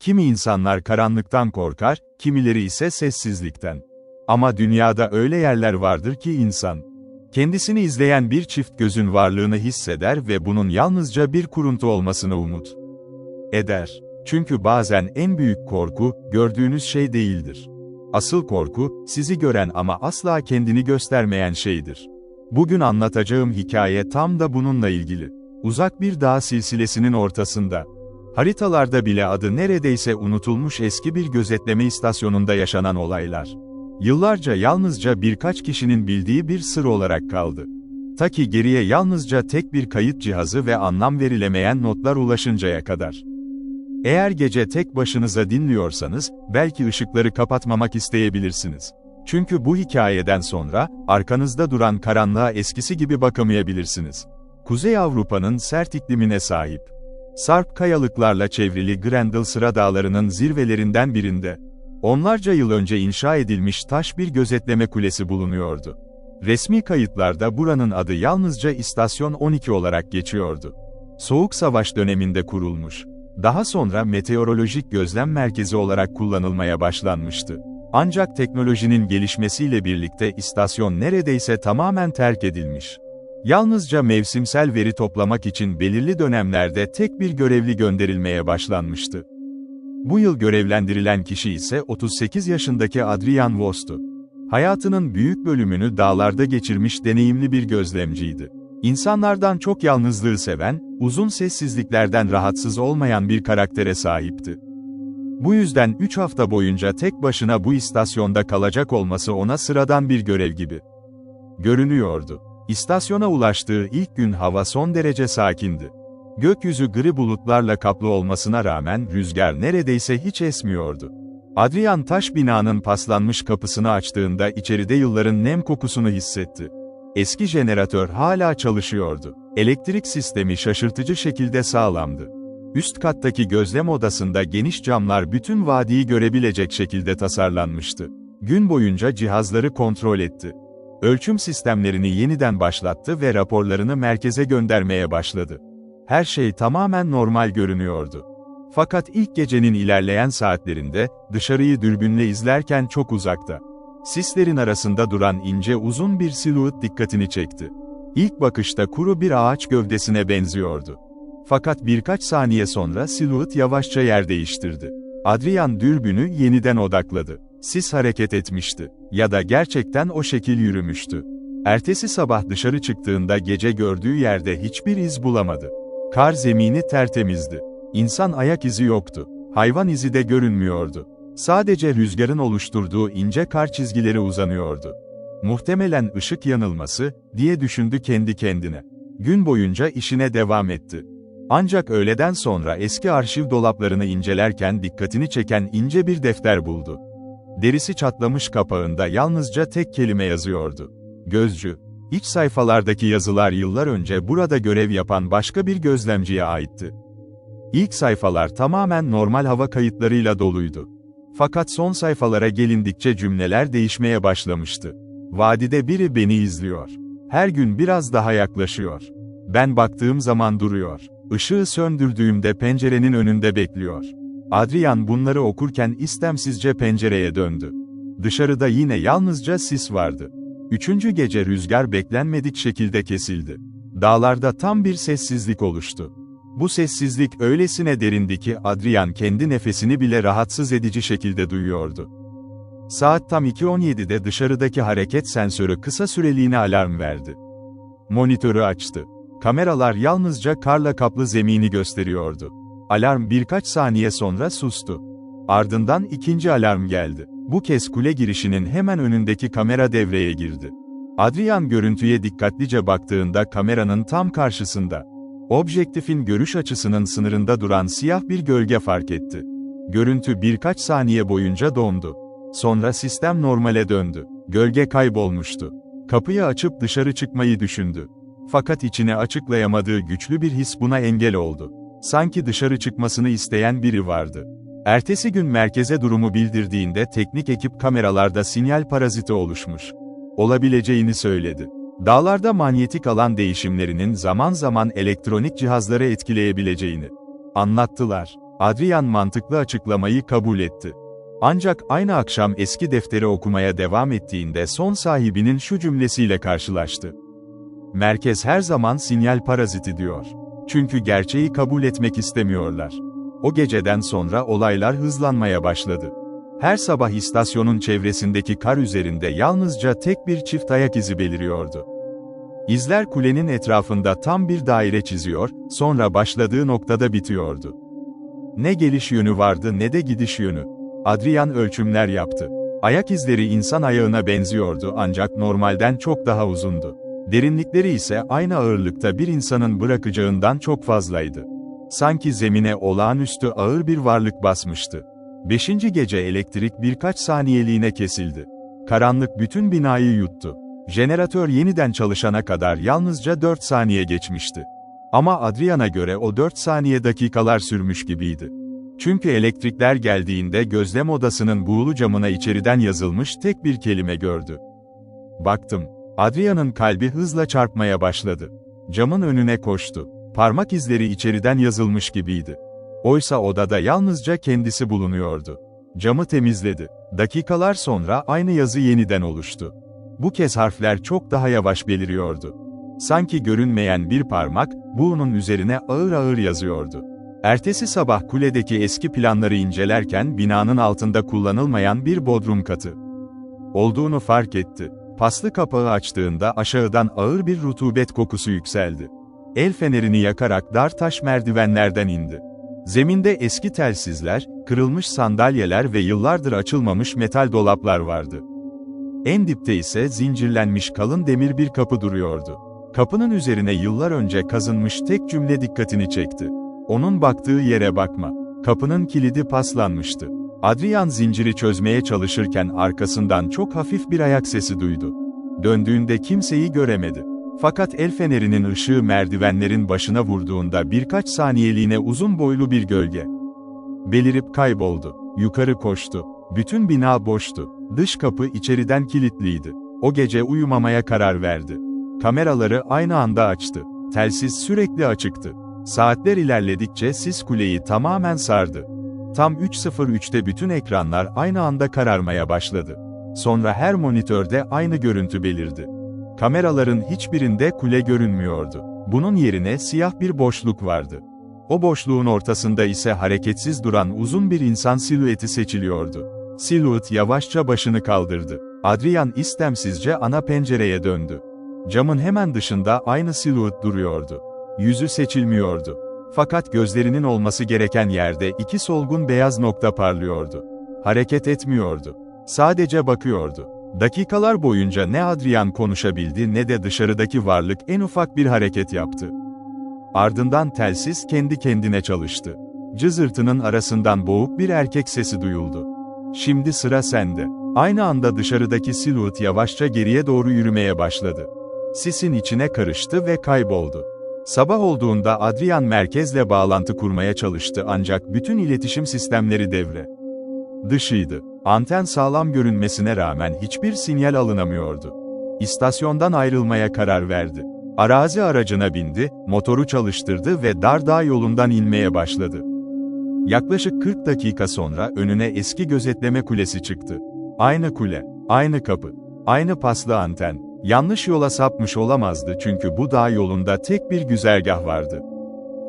Kimi insanlar karanlıktan korkar, kimileri ise sessizlikten. Ama dünyada öyle yerler vardır ki insan, kendisini izleyen bir çift gözün varlığını hisseder ve bunun yalnızca bir kuruntu olmasını umut eder. Çünkü bazen en büyük korku, gördüğünüz şey değildir. Asıl korku, sizi gören ama asla kendini göstermeyen şeydir. Bugün anlatacağım hikaye tam da bununla ilgili. Uzak bir dağ silsilesinin ortasında, haritalarda bile adı neredeyse unutulmuş eski bir gözetleme istasyonunda yaşanan olaylar. Yıllarca yalnızca birkaç kişinin bildiği bir sır olarak kaldı. Ta ki geriye yalnızca tek bir kayıt cihazı ve anlam verilemeyen notlar ulaşıncaya kadar. Eğer gece tek başınıza dinliyorsanız, belki ışıkları kapatmamak isteyebilirsiniz. Çünkü bu hikayeden sonra, arkanızda duran karanlığa eskisi gibi bakamayabilirsiniz. Kuzey Avrupa'nın sert iklimine sahip, sarp kayalıklarla çevrili Grendel Sıra Dağları'nın zirvelerinden birinde, onlarca yıl önce inşa edilmiş taş bir gözetleme kulesi bulunuyordu. Resmi kayıtlarda buranın adı yalnızca İstasyon 12 olarak geçiyordu. Soğuk Savaş döneminde kurulmuş, daha sonra meteorolojik gözlem merkezi olarak kullanılmaya başlanmıştı. Ancak teknolojinin gelişmesiyle birlikte istasyon neredeyse tamamen terk edilmiş. Yalnızca mevsimsel veri toplamak için belirli dönemlerde tek bir görevli gönderilmeye başlanmıştı. Bu yıl görevlendirilen kişi ise 38 yaşındaki Adrian Vos'tu. Hayatının büyük bölümünü dağlarda geçirmiş deneyimli bir gözlemciydi. İnsanlardan çok yalnızlığı seven, uzun sessizliklerden rahatsız olmayan bir karaktere sahipti. Bu yüzden 3 hafta boyunca tek başına bu istasyonda kalacak olması ona sıradan bir görev gibi görünüyordu. İstasyona ulaştığı ilk gün hava son derece sakindi. Gökyüzü gri bulutlarla kaplı olmasına rağmen rüzgar neredeyse hiç esmiyordu. Adrian taş binanın paslanmış kapısını açtığında içeride yılların nem kokusunu hissetti. Eski jeneratör hala çalışıyordu. Elektrik sistemi şaşırtıcı şekilde sağlamdı. Üst kattaki gözlem odasında geniş camlar bütün vadiyi görebilecek şekilde tasarlanmıştı. Gün boyunca cihazları kontrol etti. Ölçüm sistemlerini yeniden başlattı ve raporlarını merkeze göndermeye başladı. Her şey tamamen normal görünüyordu. Fakat ilk gecenin ilerleyen saatlerinde, dışarıyı dürbünle izlerken çok uzakta, sislerin arasında duran ince uzun bir silüet dikkatini çekti. İlk bakışta kuru bir ağaç gövdesine benziyordu. Fakat birkaç saniye sonra silüet yavaşça yer değiştirdi. Adrian dürbünü yeniden odakladı. Sis hareket etmişti. Ya da gerçekten o şekil yürümüştü. Ertesi sabah dışarı çıktığında gece gördüğü yerde hiçbir iz bulamadı. Kar zemini tertemizdi. İnsan ayak izi yoktu. Hayvan izi de görünmüyordu. Sadece rüzgarın oluşturduğu ince kar çizgileri uzanıyordu. Muhtemelen ışık yanılması, diye düşündü kendi kendine. Gün boyunca işine devam etti. Ancak öğleden sonra eski arşiv dolaplarını incelerken dikkatini çeken ince bir defter buldu. Derisi çatlamış kapağında yalnızca tek kelime yazıyordu. Gözcü. İç sayfalardaki yazılar yıllar önce burada görev yapan başka bir gözlemciye aitti. İlk sayfalar tamamen normal hava kayıtlarıyla doluydu. Fakat son sayfalara gelindikçe cümleler değişmeye başlamıştı. Vadide biri beni izliyor. Her gün biraz daha yaklaşıyor. Ben baktığım zaman duruyor. Işığı söndürdüğümde pencerenin önünde bekliyor. Adrian bunları okurken istemsizce pencereye döndü. Dışarıda yine yalnızca sis vardı. Üçüncü gece rüzgar beklenmedik şekilde kesildi. Dağlarda tam bir sessizlik oluştu. Bu sessizlik öylesine derindi ki Adrian kendi nefesini bile rahatsız edici şekilde duyuyordu. Saat tam 2:17'de dışarıdaki hareket sensörü kısa süreliğine alarm verdi. Monitörü açtı. Kameralar yalnızca karla kaplı zemini gösteriyordu. Alarm birkaç saniye sonra sustu. Ardından ikinci alarm geldi. Bu kez kule girişinin hemen önündeki kamera devreye girdi. Adrian görüntüye dikkatlice baktığında kameranın tam karşısında, objektifin görüş açısının sınırında duran siyah bir gölge fark etti. Görüntü birkaç saniye boyunca dondu. Sonra sistem normale döndü. Gölge kaybolmuştu. Kapıyı açıp dışarı çıkmayı düşündü. Fakat içine açıklayamadığı güçlü bir his buna engel oldu. Sanki dışarı çıkmasını isteyen biri vardı. Ertesi gün merkeze durumu bildirdiğinde teknik ekip kameralarda sinyal paraziti oluşmuş olabileceğini söyledi. Dağlarda manyetik alan değişimlerinin zaman zaman elektronik cihazları etkileyebileceğini anlattılar. Adrian mantıklı açıklamayı kabul etti. Ancak aynı akşam eski defteri okumaya devam ettiğinde son sahibinin şu cümlesiyle karşılaştı. Merkez her zaman sinyal paraziti diyor. Çünkü gerçeği kabul etmek istemiyorlar. O geceden sonra olaylar hızlanmaya başladı. Her sabah istasyonun çevresindeki kar üzerinde yalnızca tek bir çift ayak izi beliriyordu. İzler kulenin etrafında tam bir daire çiziyor, sonra başladığı noktada bitiyordu. Ne geliş yönü vardı ne de gidiş yönü. Adrian ölçümler yaptı. Ayak izleri insan ayağına benziyordu ancak normalden çok daha uzundu. Derinlikleri ise aynı ağırlıkta bir insanın bırakacağından çok fazlaydı. Sanki zemine olağanüstü ağır bir varlık basmıştı. 5. gece elektrik birkaç saniyeliğine kesildi. Karanlık bütün binayı yuttu. Jeneratör yeniden çalışana kadar yalnızca 4 saniye geçmişti. Ama Adrian'a göre o 4 saniye dakikalar sürmüş gibiydi. Çünkü elektrikler geldiğinde gözlem odasının buğulu camına içeriden yazılmış tek bir kelime gördü. Baktım. Adrian'ın kalbi hızla çarpmaya başladı. Camın önüne koştu. Parmak izleri içeriden yazılmış gibiydi. Oysa odada yalnızca kendisi bulunuyordu. Camı temizledi. Dakikalar sonra aynı yazı yeniden oluştu. Bu kez harfler çok daha yavaş beliriyordu. Sanki görünmeyen bir parmak, buğunun üzerine ağır ağır yazıyordu. Ertesi sabah kuledeki eski planları incelerken binanın altında kullanılmayan bir bodrum katı olduğunu fark etti. Paslı kapağı açtığında aşağıdan ağır bir rutubet kokusu yükseldi. El fenerini yakarak dar taş merdivenlerden indi. Zeminde eski telsizler, kırılmış sandalyeler ve yıllardır açılmamış metal dolaplar vardı. En dipte ise zincirlenmiş kalın demir bir kapı duruyordu. Kapının üzerine yıllar önce kazınmış tek cümle dikkatini çekti. Onun baktığı yere bakma. Kapının kilidi paslanmıştı. Adrian zinciri çözmeye çalışırken arkasından çok hafif bir ayak sesi duydu. Döndüğünde kimseyi göremedi. Fakat el fenerinin ışığı merdivenlerin başına vurduğunda birkaç saniyeliğine uzun boylu bir gölge belirip kayboldu. Yukarı koştu. Bütün bina boştu. Dış kapı içeriden kilitliydi. O gece uyumamaya karar verdi. Kameraları aynı anda açtı. Telsiz sürekli açıktı. Saatler ilerledikçe sis kuleyi tamamen sardı. Tam 3:03'te bütün ekranlar aynı anda kararmaya başladı. Sonra her monitörde aynı görüntü belirdi. Kameraların hiçbirinde kule görünmüyordu. Bunun yerine siyah bir boşluk vardı. O boşluğun ortasında ise hareketsiz duran uzun bir insan silüeti seçiliyordu. Silüet yavaşça başını kaldırdı. Adrian istemsizce ana pencereye döndü. Camın hemen dışında aynı silüet duruyordu. Yüzü seçilmiyordu. Fakat gözlerinin olması gereken yerde iki solgun beyaz nokta parlıyordu. Hareket etmiyordu. Sadece bakıyordu. Dakikalar boyunca ne Adrian konuşabildi ne de dışarıdaki varlık en ufak bir hareket yaptı. Ardından telsiz kendi kendine çalıştı. Cızırtının arasından boğuk bir erkek sesi duyuldu. Şimdi sıra sende. Aynı anda dışarıdaki silüet yavaşça geriye doğru yürümeye başladı. Sisin içine karıştı ve kayboldu. Sabah olduğunda Adrian merkezle bağlantı kurmaya çalıştı ancak bütün iletişim sistemleri devre dışıydı. Anten sağlam görünmesine rağmen hiçbir sinyal alınamıyordu. İstasyondan ayrılmaya karar verdi. Arazi aracına bindi, motoru çalıştırdı ve dar dağ yolundan inmeye başladı. Yaklaşık 40 dakika sonra önüne eski gözetleme kulesi çıktı. Aynı kule, aynı kapı, aynı paslı anten. Yanlış yola sapmış olamazdı çünkü bu dağ yolunda tek bir güzergah vardı.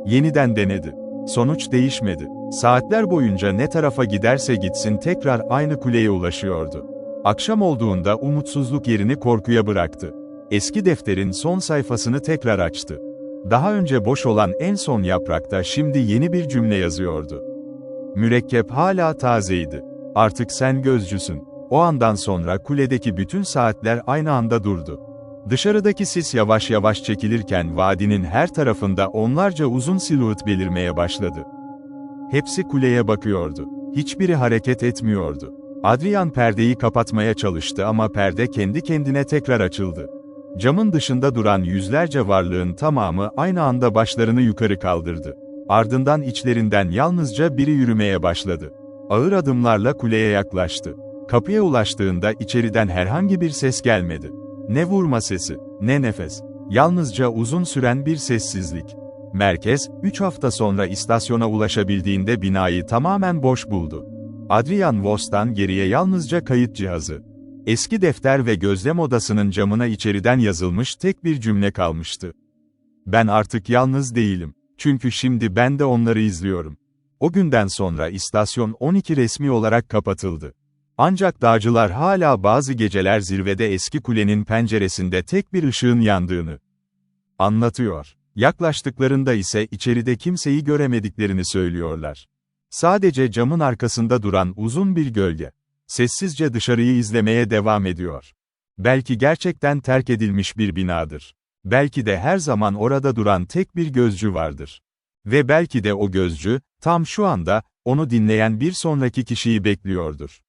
Yeniden denedi. Sonuç değişmedi. Saatler boyunca ne tarafa giderse gitsin tekrar aynı kuleye ulaşıyordu. Akşam olduğunda umutsuzluk yerini korkuya bıraktı. Eski defterin son sayfasını tekrar açtı. Daha önce boş olan en son yaprakta şimdi yeni bir cümle yazıyordu. Mürekkep hala tazeydi. Artık sen gözcüsün. O andan sonra kuledeki bütün saatler aynı anda durdu. Dışarıdaki sis yavaş yavaş çekilirken vadinin her tarafında onlarca uzun silüet belirmeye başladı. Hepsi kuleye bakıyordu. Hiçbiri hareket etmiyordu. Adrian perdeyi kapatmaya çalıştı ama perde kendi kendine tekrar açıldı. Camın dışında duran yüzlerce varlığın tamamı aynı anda başlarını yukarı kaldırdı. Ardından içlerinden yalnızca biri yürümeye başladı. Ağır adımlarla kuleye yaklaştı. Kapıya ulaştığında içeriden herhangi bir ses gelmedi. Ne vurma sesi, ne nefes. Yalnızca uzun süren bir sessizlik. Merkez, 3 hafta sonra istasyona ulaşabildiğinde binayı tamamen boş buldu. Adrian Voss'tan geriye yalnızca kayıt cihazı, eski defter ve gözlem odasının camına içeriden yazılmış tek bir cümle kalmıştı. Ben artık yalnız değilim. Çünkü şimdi ben de onları izliyorum. O günden sonra istasyon 12 resmi olarak kapatıldı. Ancak dağcılar hala bazı geceler zirvede eski kulenin penceresinde tek bir ışığın yandığını anlatıyor. Yaklaştıklarında ise içeride kimseyi göremediklerini söylüyorlar. Sadece camın arkasında duran uzun bir gölge sessizce dışarıyı izlemeye devam ediyor. Belki gerçekten terk edilmiş bir binadır. Belki de her zaman orada duran tek bir gözcü vardır. Ve belki de o gözcü, tam şu anda, onu dinleyen bir sonraki kişiyi bekliyordur.